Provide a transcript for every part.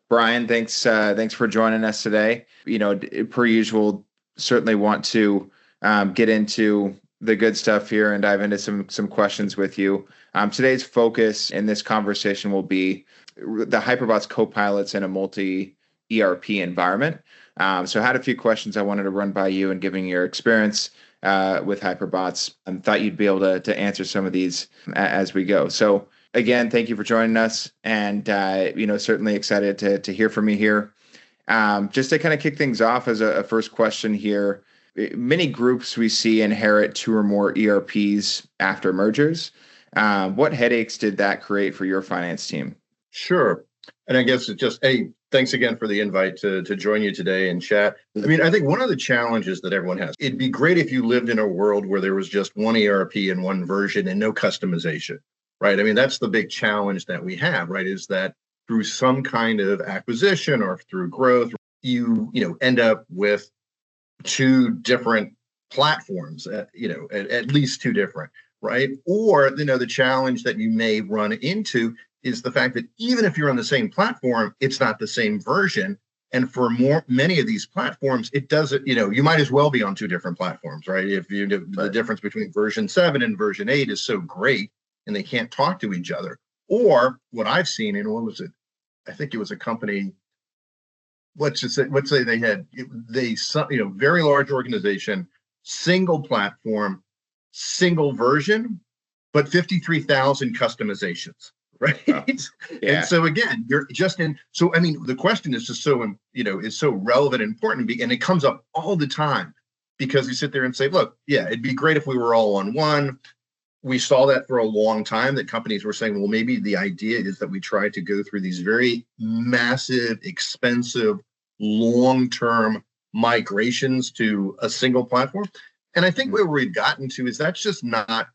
Brian, thanks for joining us today. Per usual, certainly want to get into the good stuff here and dive into some questions with you. Today's focus in this conversation will be the Hyperbots co-pilots in a multi-ERP environment. So I had a few questions I wanted to run by you, and given your experience with Hyperbots, I thought you'd be able to answer some of these as we go. So again, thank you for joining us, and certainly excited to hear from you here. Just to kind of kick things off as a first question here, many groups we see inherit two or more ERPs after mergers. What headaches did that create for your finance team? Sure. And I guess it's just, hey, thanks again for the invite to join you today and chat. I mean, I think one of the challenges that everyone has, it'd be great if you lived in a world where there was just one ERP and one version and no customization, right? I mean, that's the big challenge that we have, right? Is that through some kind of acquisition or through growth, you end up with two different platforms, at least two different, right? Or, the challenge that you may run into is the fact that even if you're on the same platform, it's not the same version. And for many of these platforms, it doesn't, you might as well be on two different platforms, right? If the difference between version 7 and version 8 is so great and they can't talk to each other. Or what I've seen, and what was it? I think it was a company, let's say they had, very large organization, single platform, single version, but 53,000 customizations. Right. Oh, yeah. And so again, you're just in. So, I mean, the question is just so, is so relevant and important. And it comes up all the time because you sit there and say, look, yeah, it'd be great if we were all on one. We saw that for a long time, that companies were saying, well, maybe the idea is that we try to go through these very massive, expensive, long-term migrations to a single platform. And I think where we've gotten to is that's just not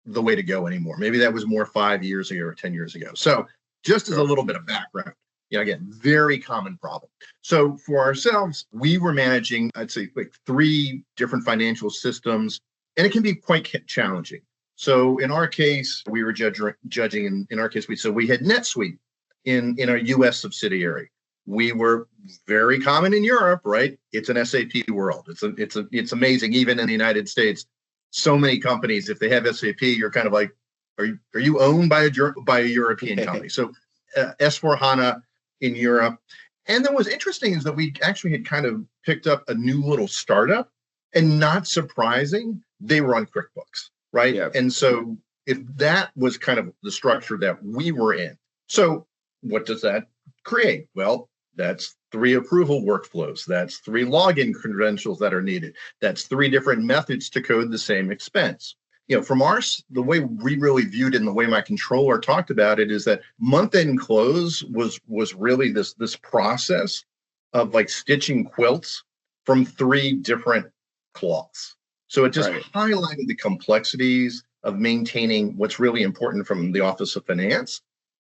the way to go anymore. Maybe that was more 5 years ago or 10 years ago. So just as a little bit of background, again, very common problem. So for ourselves, we were managing, I'd say, like 3 different financial systems, and it can be quite challenging. So in our case, we were judging, in our case, we had NetSuite in our US subsidiary. We were very common in Europe, right? It's an SAP world. It's amazing. Even in the United States, so many companies, if they have SAP, you're kind of like, are you owned by a European company? So S/4HANA in Europe. And then what's interesting is that we actually had kind of picked up a new little startup, and not surprising, they were on QuickBooks, right? Yeah. And so if that was kind of the structure that we were in. So what does that create? Well, that's 3 approval workflows. That's 3 login credentials that are needed. That's 3 different methods to code the same expense. From the way we really viewed it and the way my controller talked about it is that month-end close was really this process of like stitching quilts from 3 different cloths. So it just highlighted the complexities of maintaining what's really important from the Office of Finance,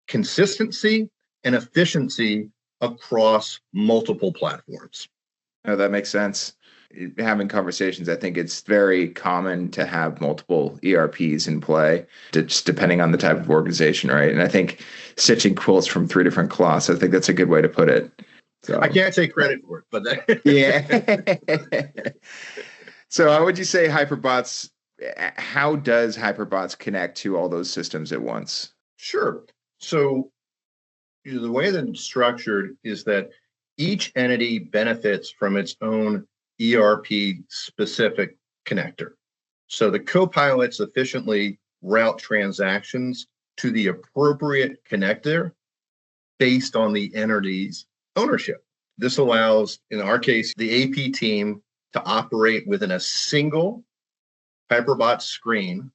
consistency and efficiency across multiple platforms. Oh, that makes sense. Having conversations, I think it's very common to have multiple ERPs in play, just depending on the type of organization, right? And I think stitching quilts from 3 different cloths, I think that's a good way to put it. So I can't take credit for it, but yeah. So how would you say how does Hyperbots connect to all those systems at once? Sure. So the way that it's structured is that each entity benefits from its own ERP-specific connector. So the co-pilots efficiently route transactions to the appropriate connector based on the entity's ownership. This allows, in our case, the AP team to operate within a single Hyperbot screen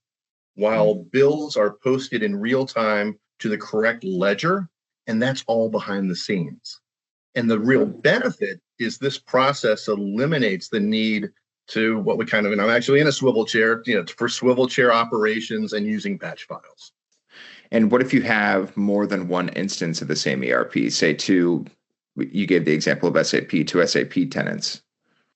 while bills are posted in real time to the correct ledger. And that's all behind the scenes. And the real benefit is this process eliminates the need to what we kind of, and I'm actually in a swivel chair, for swivel chair operations and using batch files. And what if you have more than one instance of the same ERP, say you gave the example of SAP, 2 SAP tenants?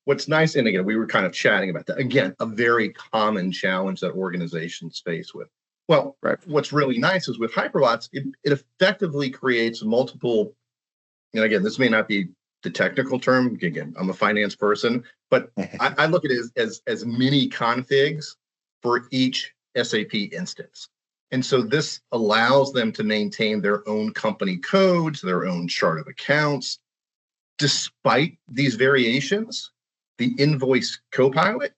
What's nice, and again, we were kind of chatting about that. Again, a very common challenge that organizations face with. Well, What's really nice is with Hyperbots, it effectively creates multiple And again, this may not be the technical term. Again, I'm a finance person, but I look at it as mini configs for each SAP instance. And so this allows them to maintain their own company codes, their own chart of accounts. Despite these variations, the invoice copilot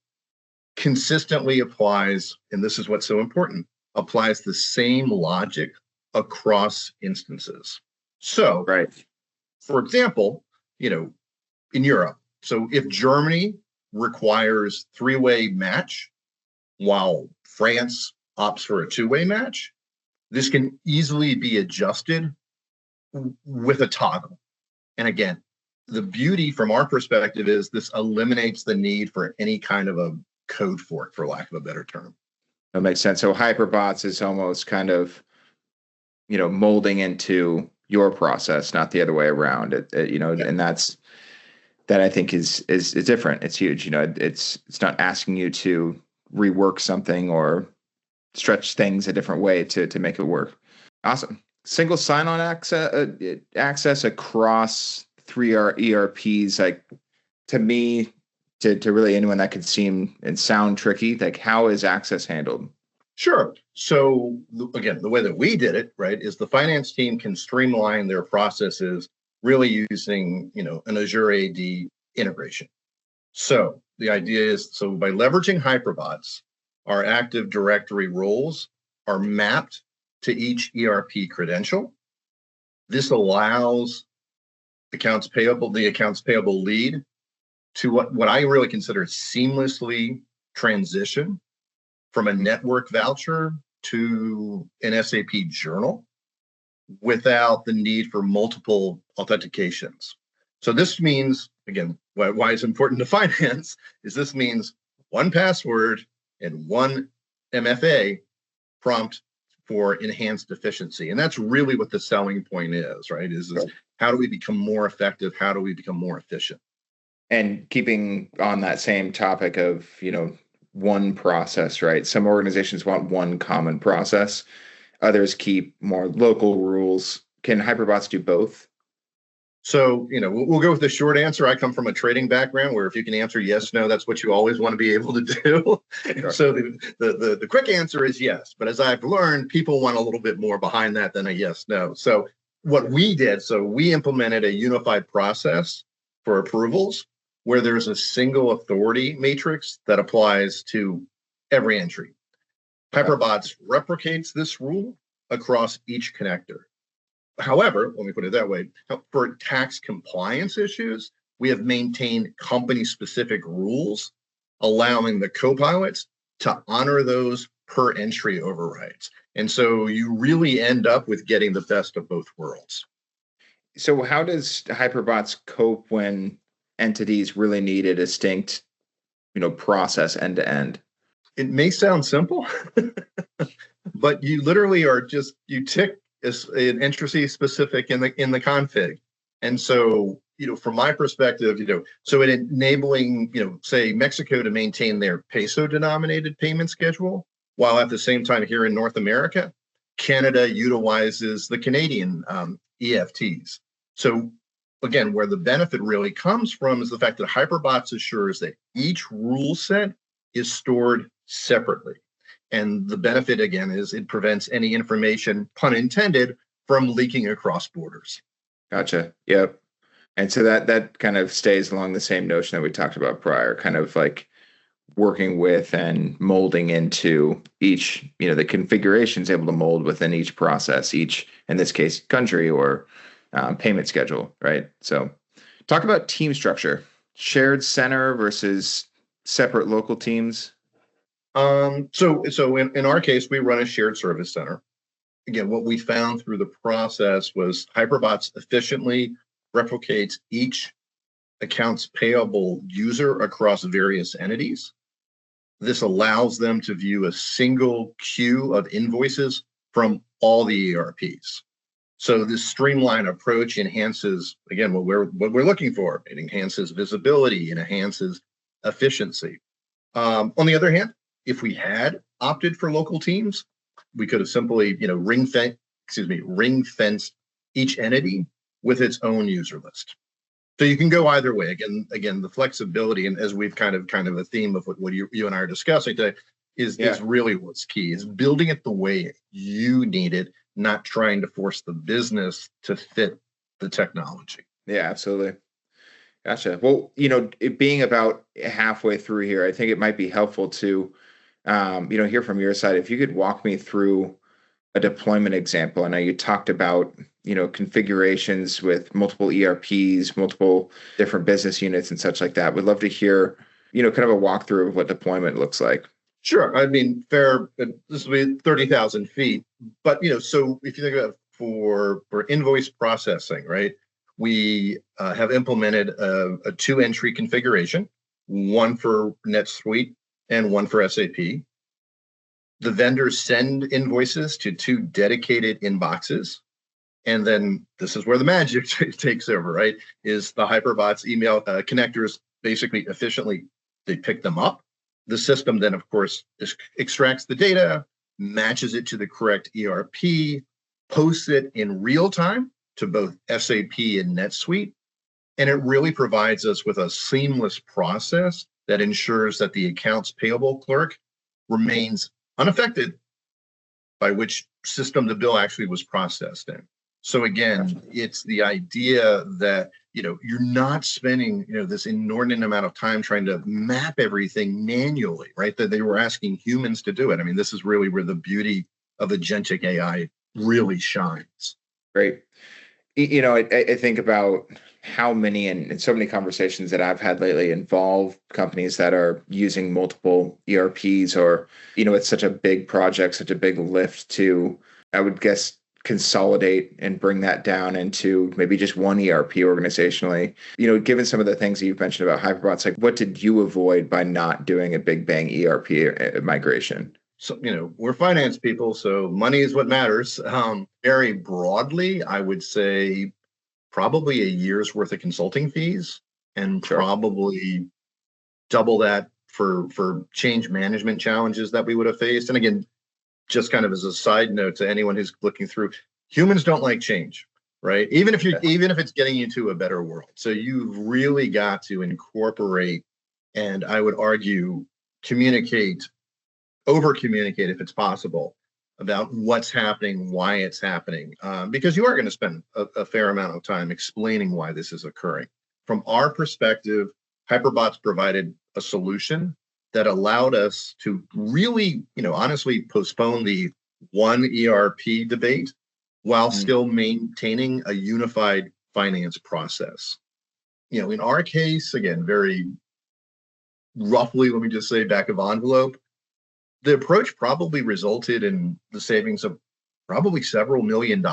consistently applies, and this is what's so important, applies the same logic across instances. So, Right. for example, in Europe, so if Germany requires three-way match while France opts for a two-way match, this can easily be adjusted with a toggle. And again, the beauty from our perspective is this eliminates the need for any kind of a code fork, for lack of a better term. That makes sense. So Hyperbots is almost kind of, molding into your process, not the other way around. And that I think is different. It's huge. It's not asking you to rework something or stretch things a different way to make it work. Awesome. Single sign-on access across three ERPs, like, to me, to really anyone that could seem and sound tricky, like, how is access handled? Sure. So again, the way that we did it, right, is the finance team can streamline their processes really using, an Azure AD integration. So the idea is, so by leveraging Hyperbots, our Active Directory roles are mapped to each ERP credential. This allows the accounts payable lead to what I really consider seamlessly transition from a network voucher to an SAP journal without the need for multiple authentications. So this means, again, why it's important to finance is this means one password and one MFA prompt for enhanced efficiency. And that's really what the selling point is, right? Is how do we become more effective? How do we become more efficient? And keeping on that same topic of, one process, right? Some organizations want one common process. Others keep more local rules. Can Hyperbots do both? So, we'll go with the short answer. I come from a trading background where if you can answer yes, no, that's what you always want to be able to do. Sure. So the quick answer is yes. But as I've learned, people want a little bit more behind that than a yes, no. So what we did, we implemented a unified process for approvals where there's a single authority matrix that applies to every entry. Hyperbots replicates this rule across each connector. However, let me put it that way, for tax compliance issues, we have maintained company-specific rules, allowing the copilots to honor those per entry overrides. And so you really end up with getting the best of both worlds. So how does Hyperbots cope when entities really need a distinct, process end to end? It may sound simple, but you literally you tick as an entity specific in the config. And so, from my perspective, so in enabling, say Mexico to maintain their peso denominated payment schedule, while at the same time here in North America, Canada utilizes the Canadian EFTs. So again, where the benefit really comes from is the fact that Hyperbots assures that each rule set is stored separately. And the benefit, again, is it prevents any information, pun intended, from leaking across borders. Gotcha. Yep. And so that kind of stays along the same notion that we talked about prior, kind of like working with and molding into each, the configuration is able to mold within each process, each, in this case, country or payment schedule, right? So talk about team structure, shared center versus separate local teams. So in our case, we run a shared service center. Again, what we found through the process was Hyperbots efficiently replicates each accounts payable user across various entities. This allows them to view a single queue of invoices from all the ERPs. So this streamlined approach enhances, again, what we're looking for. It enhances visibility, it enhances efficiency. On the other hand, if we had opted for local teams, we could have simply, ring fenced each entity with its own user list. So you can go either way. Again, the flexibility, and as we've kind of a theme of what you and I are discussing today, is really what's key, is building it the way you need it, not trying to force the business to fit the technology. Yeah, absolutely. Gotcha. Well, it being about halfway through here, I think it might be helpful to, hear from your side. If you could walk me through a deployment example. I know you talked about, configurations with multiple ERPs, multiple different business units and such like that. Would love to hear, kind of a walkthrough of what deployment looks like. Sure. I mean, this will be 30,000 feet, but, so if you think about for invoice processing, right? We have implemented a 2-entry configuration, one for NetSuite and one for SAP. The vendors send invoices to 2 dedicated inboxes. And then this is where the magic takes over, right? Is the Hyperbots email connectors basically efficiently, they pick them up. The system then, of course, extracts the data, matches it to the correct ERP, posts it in real time to both SAP and NetSuite. And it really provides us with a seamless process that ensures that the accounts payable clerk remains unaffected by which system the bill actually was processed in. So again, it's the idea that, you're not spending, this inordinate amount of time trying to map everything manually, right? That they were asking humans to do it. I mean, this is really where the beauty of agentic AI really shines. Great. I think about how many and so many conversations that I've had lately involve companies that are using multiple ERPs, or, it's such a big project, such a big lift to, I would guess, consolidate and bring that down into maybe just one ERP organizationally. Given some of the things that you've mentioned about Hyperbots, like what did you avoid by not doing a big bang ERP migration? So, we're finance people, so money is what matters. Very broadly, I would say probably a year's worth of consulting fees, and probably double that for change management challenges that we would have faced. And again, just kind of as a side note to anyone who's looking through, humans don't like change, right? Even if it's getting you to a better world. So you've really got to incorporate, and I would argue, over communicate if it's possible, about what's happening, why it's happening, because you are going to spend a fair amount of time explaining why this is occurring. From our perspective, Hyperbots provided a solution that allowed us to really, honestly postpone the one ERP debate while still maintaining a unified finance process. In our case, again, very roughly, let me just say back of envelope, the approach probably resulted in the savings of probably several $1 million.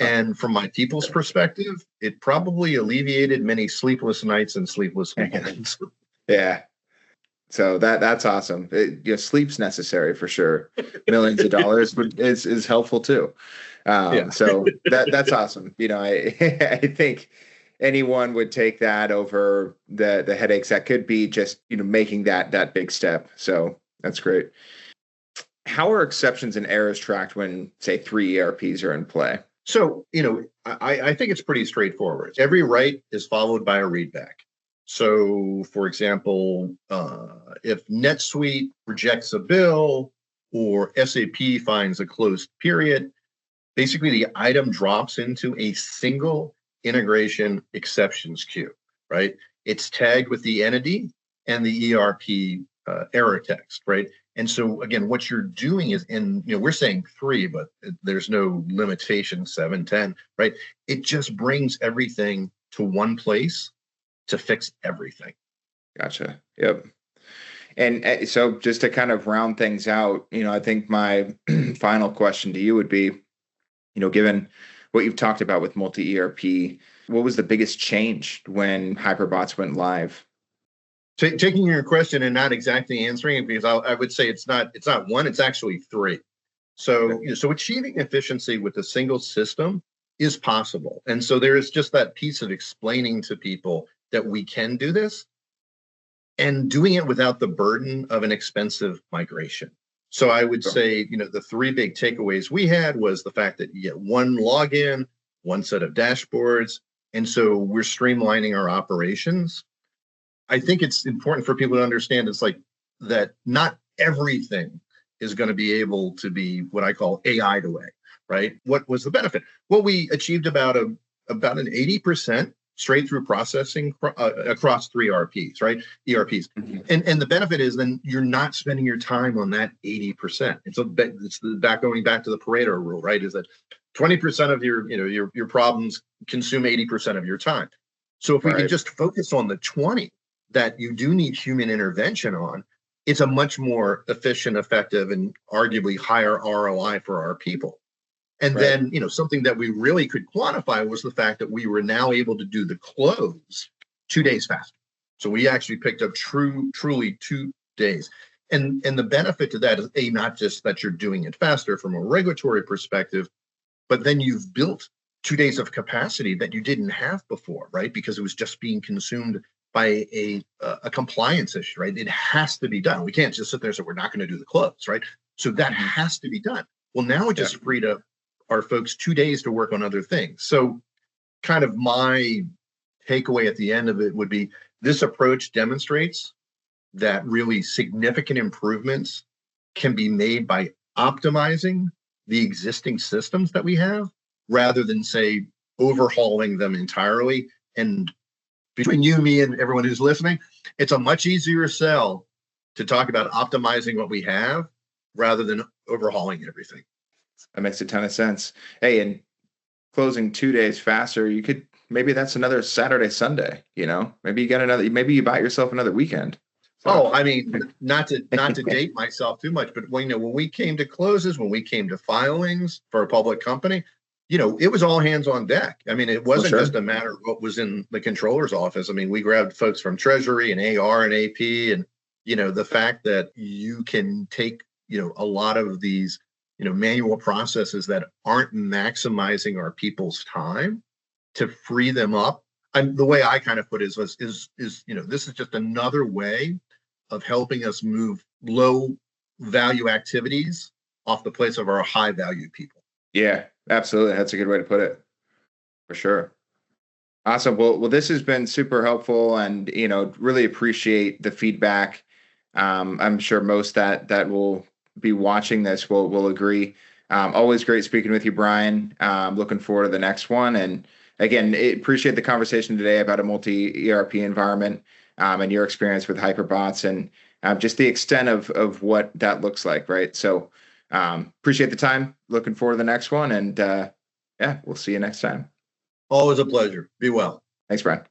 And from my people's perspective, it probably alleviated many sleepless nights and sleepless weekends. Yeah. So that's awesome. Sleep's necessary for sure. Millions of dollars is helpful too. So that's awesome. I think anyone would take that over the headaches that could be just making that big step. So that's great. How are exceptions and errors tracked when, say, 3 ERPs are in play? So I think it's pretty straightforward. Every write is followed by a readback. So, for example, if NetSuite rejects a bill or SAP finds a closed period, basically the item drops into a single integration exceptions queue, right? It's tagged with the entity and the ERP error text, right? And so, again, what you're doing is, we're saying 3, but there's no limitation, 7, 10, right? It just brings everything to one place to fix everything. Gotcha. Yep. And so just to kind of round things out, I think my final question to you would be, given what you've talked about with multi-ERP, what was the biggest change when Hyperbots went live? Taking your question and not exactly answering it, because I would say it's not 1, it's actually 3. So, so achieving efficiency with a single system is possible. And so there is just that piece of explaining to people that we can do this and doing it without the burden of an expensive migration. So I would say, the 3 big takeaways we had was the fact that you get one login, one set of dashboards. And so we're streamlining our operations. I think it's important for people to understand it's like that not everything is going to be able to be what I call AI'd away, right? What was the benefit? Well, we achieved about an 80% straight through processing across three ERPs, right? ERPs. Mm-hmm. And the benefit is then you're not spending your time on that 80%. And so it's going back to the Pareto rule, right? Is that 20% of your problems consume 80% of your time. So if we can just focus on the 20 that you do need human intervention on, it's a much more efficient, effective, and arguably higher ROI for our people. And then, something that we really could quantify was the fact that we were now able to do the close 2 days faster. So we actually picked up truly 2 days. And the benefit to that is not just that you're doing it faster from a regulatory perspective, but then you've built 2 days of capacity that you didn't have before, right? Because it was just being consumed by a compliance issue, right? It has to be done. We can't just sit there and say, we're not going to do the close, right? So that has to be done. Well, now it just freed up our folks 2 days to work on other things. So kind of my takeaway at the end of it would be this approach demonstrates that really significant improvements can be made by optimizing the existing systems that we have rather than, say, overhauling them entirely. And between you, me, and everyone who's listening, it's a much easier sell to talk about optimizing what we have rather than overhauling everything. That makes a ton of sense. Hey, and closing 2 days faster, maybe that's another Saturday, Sunday, maybe you buy yourself another weekend. So. I mean, not to date myself too much, but when we came to closes, when we came to filings for a public company, it was all hands on deck. I mean, it wasn't just a matter of what was in the controller's office. I mean, we grabbed folks from Treasury and AR and AP, and, the fact that you can take, a lot of these, manual processes that aren't maximizing our people's time to free them up. And the way I kind of put it is this is just another way of helping us move low value activities off the plates of our high value people. Yeah, absolutely. That's a good way to put it, for sure. Awesome. Well, this has been super helpful, and really appreciate the feedback. I'm sure most that will be watching this will agree. Always great speaking with you, Brian. Looking forward to the next one. And again, appreciate the conversation today about a multi-ERP environment and your experience with Hyperbots and just the extent of what that looks like, right? So appreciate the time. Looking forward to the next one. And we'll see you next time. Always a pleasure. Be well. Thanks, Brian.